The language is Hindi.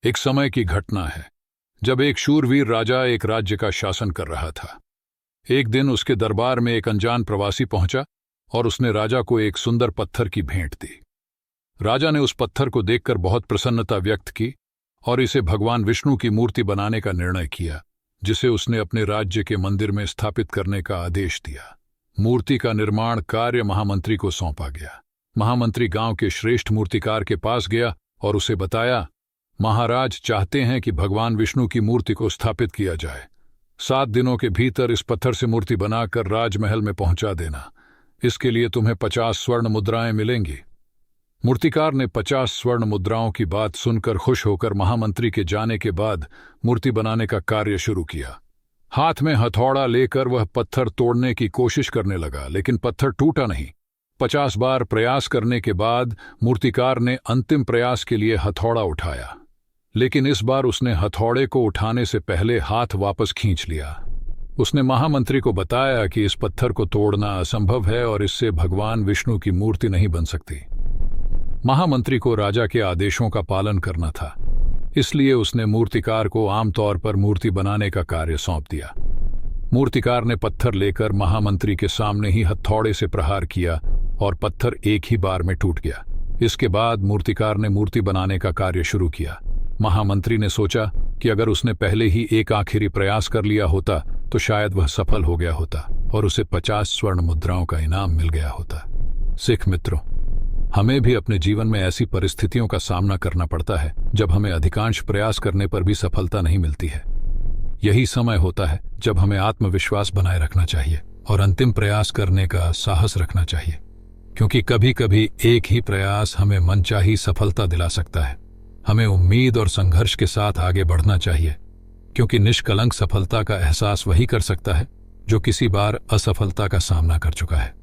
एक समय की घटना है जब एक शूरवीर राजा एक राज्य का शासन कर रहा था। एक दिन उसके दरबार में एक अनजान प्रवासी पहुंचा और उसने राजा को एक सुंदर पत्थर की भेंट दी। राजा ने उस पत्थर को देखकर बहुत प्रसन्नता व्यक्त की और इसे भगवान विष्णु की मूर्ति बनाने का निर्णय किया, जिसे उसने अपने राज्य के मंदिर में स्थापित करने का आदेश दिया। मूर्ति का निर्माण कार्य महामंत्री को सौंपा गया। महामंत्री गांव के श्रेष्ठ मूर्तिकार के पास गया और उसे बताया, महाराज चाहते हैं कि भगवान विष्णु की मूर्ति को स्थापित किया जाए। 7 दिनों के भीतर इस पत्थर से मूर्ति बनाकर राजमहल में पहुंचा देना। इसके लिए तुम्हें 50 स्वर्ण मुद्राएं मिलेंगी। मूर्तिकार ने 50 स्वर्ण मुद्राओं की बात सुनकर खुश होकर महामंत्री के जाने के बाद मूर्ति बनाने का कार्य शुरू किया। हाथ में हथौड़ा लेकर वह पत्थर तोड़ने की कोशिश करने लगा, लेकिन पत्थर टूटा नहीं। 50 बार प्रयास करने के बाद मूर्तिकार ने अंतिम प्रयास के लिए हथौड़ा उठाया, लेकिन इस बार उसने हथौड़े को उठाने से पहले हाथ वापस खींच लिया। उसने महामंत्री को बताया कि इस पत्थर को तोड़ना असंभव है और इससे भगवान विष्णु की मूर्ति नहीं बन सकती। महामंत्री को राजा के आदेशों का पालन करना था, इसलिए उसने मूर्तिकार को आमतौर पर मूर्ति बनाने का कार्य सौंप दिया। मूर्तिकार ने पत्थर लेकर महामंत्री के सामने ही हथौड़े से प्रहार किया और पत्थर एक ही बार में टूट गया। इसके बाद मूर्तिकार ने मूर्ति बनाने का कार्य शुरू किया। महामंत्री ने सोचा कि अगर उसने पहले ही एक आखिरी प्रयास कर लिया होता तो शायद वह सफल हो गया होता और उसे 50 स्वर्ण मुद्राओं का इनाम मिल गया होता। सिख मित्रों, हमें भी अपने जीवन में ऐसी परिस्थितियों का सामना करना पड़ता है जब हमें अधिकांश प्रयास करने पर भी सफलता नहीं मिलती है। यही समय होता है जब हमें आत्मविश्वास बनाए रखना चाहिए और अंतिम प्रयास करने का साहस रखना चाहिए, क्योंकि कभी कभी एक ही प्रयास हमें मनचाही सफलता दिला सकता है। हमें उम्मीद और संघर्ष के साथ आगे बढ़ना चाहिए, क्योंकि निष्कलंक सफलता का एहसास वही कर सकता है जो किसी बार असफलता का सामना कर चुका है।